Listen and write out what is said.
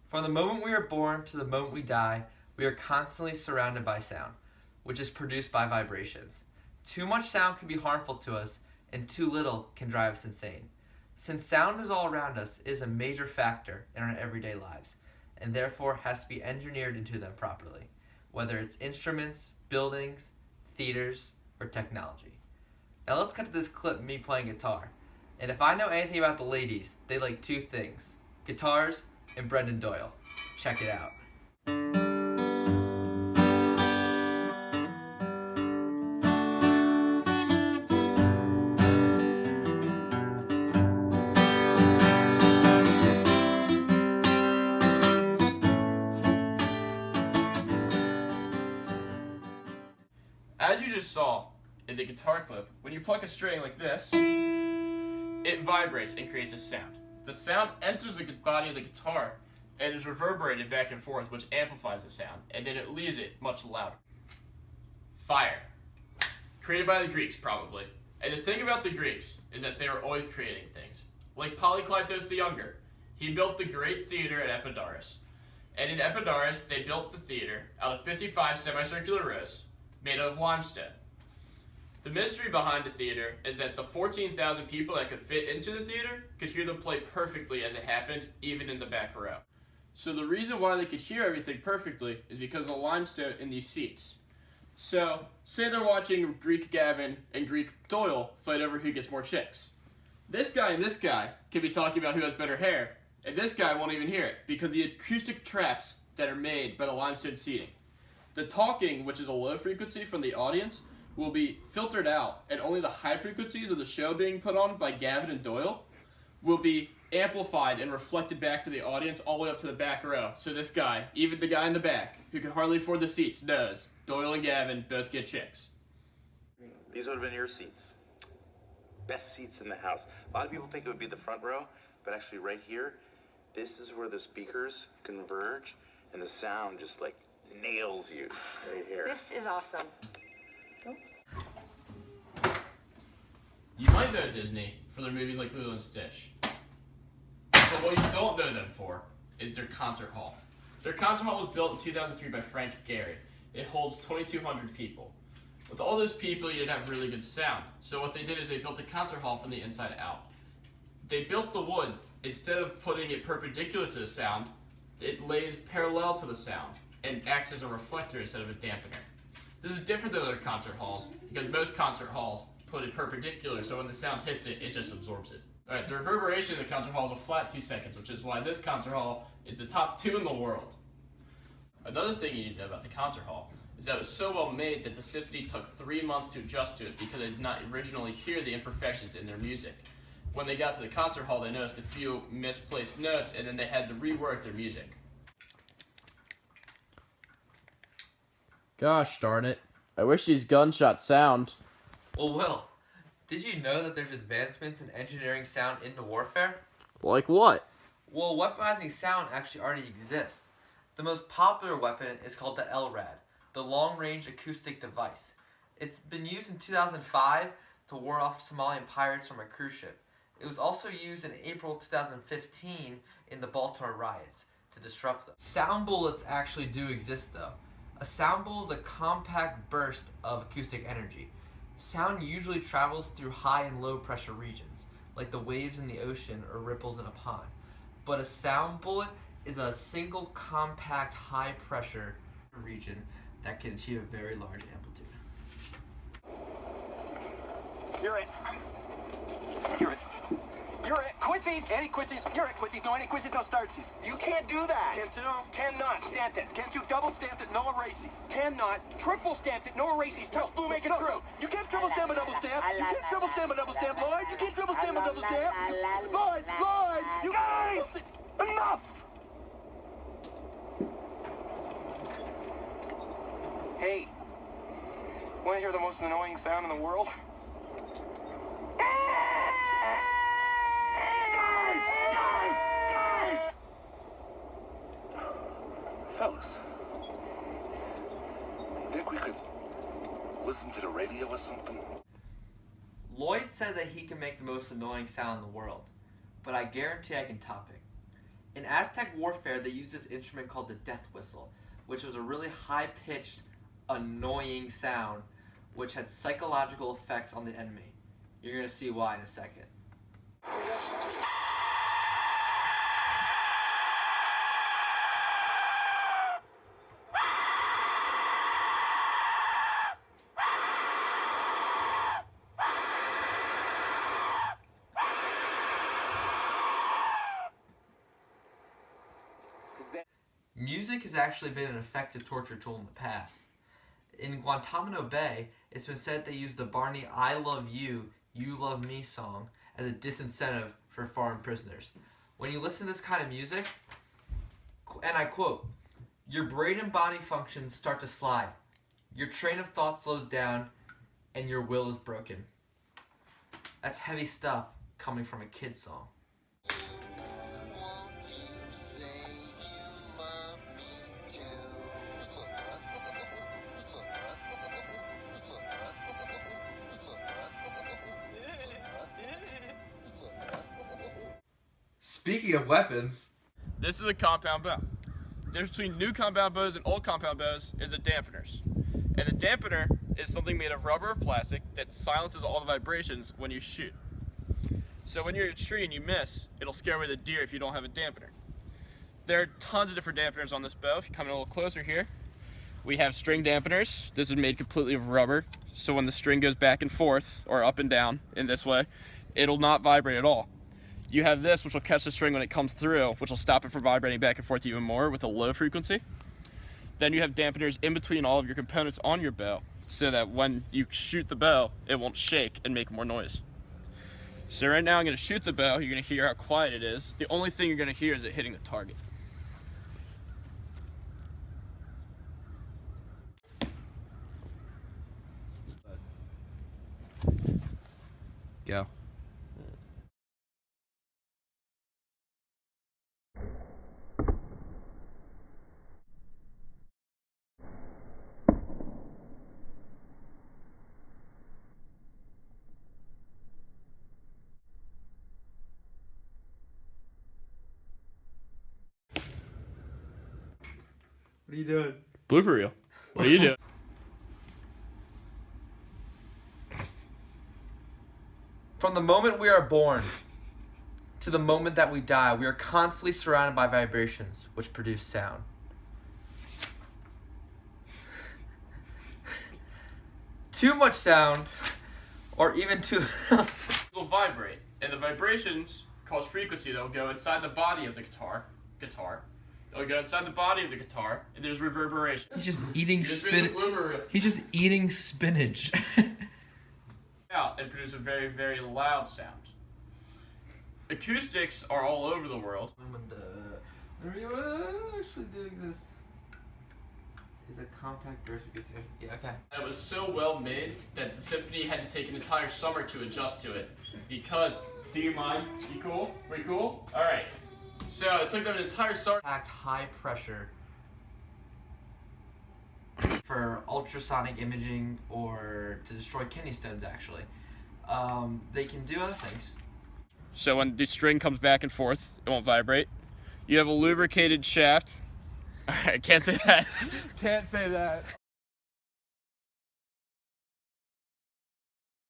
From the moment we are born to the moment we die, we are constantly surrounded by sound, which is produced by vibrations. Too much sound can be harmful to us, and too little can drive us insane. Since sound is all around us, it is a major factor in our everyday lives, and therefore has to be engineered into them properly, whether it's instruments, buildings, theaters, or technology. Now let's cut to this clip of me playing guitar. And if I know anything about the ladies, they like two things: guitars and Brendan Doyle. Check it out. As you just saw in the guitar clip, when you pluck a string like this, it vibrates and creates a sound. The sound enters the body of the guitar and is reverberated back and forth, which amplifies the sound, and then it leaves it much louder. Fire. Created by the Greeks, probably. And the thing about the Greeks is that they were always creating things. Like Polykleitos the Younger. He built the great theater at Epidaurus. And in Epidaurus, they built the theater out of 55 semicircular rows made out of limestone. The mystery behind the theater is that the 14,000 people that could fit into the theater could hear the play perfectly as it happened, even in the back row. So the reason why they could hear everything perfectly is because of the limestone in these seats. So, say they're watching Greek Gavin and Greek Doyle fight over who gets more chicks. This guy and this guy could be talking about who has better hair, and this guy won't even hear it because of the acoustic traps that are made by the limestone seating. The talking, which is a low frequency from the audience, will be filtered out, and only the high frequencies of the show being put on by Gavin and Doyle will be amplified and reflected back to the audience all the way up to the back row. So this guy, even the guy in the back, who can hardly afford the seats, knows Doyle and Gavin both get chicks. These would have been your seats. Best seats in the house. A lot of people think it would be the front row, but actually right here, this is where the speakers converge, and the sound just like nails you right here. This is awesome. You might know Disney for their movies like Lilo and Stitch. But what you don't know them for is their concert hall. Their concert hall was built in 2003 by Frank Gehry. It holds 2,200 people. With all those people, you didn't have really good sound. So what they did is they built a concert hall from the inside out. They built the wood. Instead of putting it perpendicular to the sound, it lays parallel to the sound and acts as a reflector instead of a dampener. This is different than other concert halls because most concert halls put it perpendicular, so when the sound hits it, it just absorbs it. Alright, the reverberation in the concert hall is a flat 2 seconds, which is why this concert hall is the top 2 in the world. Another thing you need to know about the concert hall is that it was so well made that the symphony took 3 months to adjust to it because they did not originally hear the imperfections in their music. When they got to the concert hall, they noticed a few misplaced notes, and then they had to rework their music. Gosh darn it. I wish these gunshots sound. Well, Will, did you know that there's advancements in engineering sound into warfare? Like what? Well, weaponizing sound actually already exists. The most popular weapon is called the LRAD, the Long-Range Acoustic Device. It's been used in 2005 to ward off Somalian pirates from a cruise ship. It was also used in April 2015 in the Baltimore riots to disrupt them. Sound bullets actually do exist though. A sound bullet is a compact burst of acoustic energy. Sound usually travels through high and low pressure regions, like the waves in the ocean or ripples in a pond. But a sound bullet is a single compact high pressure region that can achieve a very large amplitude. You're it. You're it. You're it. Quincy's. Anti-Quincy's. You're it, Quincy's. No anti-Quincy's, no startsies. You can't do that. Can't do. Cannot. Stamped it. Can't do double stamped it, no erases. Cannot. Triple stamped it, no erases. Tell Spoo make it through. You can't triple stamp a double stamp. You can't triple stamp a double stamp, Lloyd. You can't triple stamp a double stamp. Lloyd, Lloyd. You guys! Enough! Hey. Want to hear the most annoying sound in the world? Guys! Fellas, you think we could listen to the radio or something? Lloyd said that he can make the most annoying sound in the world, but I guarantee I can top it. In Aztec warfare, they used this instrument called the death whistle, which was a really high-pitched, annoying sound, which had psychological effects on the enemy. You're going to see why in a second. Music has actually been an effective torture tool in the past. In Guantanamo Bay, it's been said they used the Barney "I Love You, You Love Me" song as a disincentive for foreign prisoners. When you listen to this kind of music, and I quote, your brain and body functions start to slide, your train of thought slows down, and your will is broken. That's heavy stuff coming from a kid's song. Speaking of weapons, This is a compound bow. The difference between new compound bows and old compound bows is the dampeners. And the dampener is something made of rubber or plastic that silences all the vibrations when you shoot. So when you're at a tree and you miss, it'll scare away the deer if you don't have a dampener. There are tons of different dampeners on this bow. If you come in a little closer here, we have string dampeners. This is made completely of rubber, so when the string goes back and forth, or up and down in this way, it'll not vibrate at all. You have this, which will catch the string when it comes through, which will stop it from vibrating back and forth even more with a low frequency. Then you have dampeners in between all of your components on your bow, so that when you shoot the bow, it won't shake and make more noise. So right now I'm going to shoot the bow. You're going to hear how quiet it is. The only thing you're going to hear is it hitting the target. Go. what are you doing? Blooper reel. What are you doing? From the moment we are born to the moment that we die, we are constantly surrounded by vibrations which produce sound. Too much sound, or even too little sound, Will vibrate, and the vibrations cause frequency that will go inside the body of the guitar. It'll go inside the body of the guitar, and there's reverberation. He's just eating Just made the spinach. blooper reel He's just eating spinach. out and produce a very, very loud sound. Acoustics are all over the world. Actually do exist. Is a compact verse. Yeah, okay. It was so well made that the symphony had to take an entire summer to adjust to it. Because, do you mind? You cool? We cool? Alright. So it took them an entire summer. Act high pressure for ultrasonic imaging or to destroy kidney stones, actually. They can do other things. So when the string comes back and forth, it won't vibrate. You have a lubricated shaft. I can't say that. Can't say that.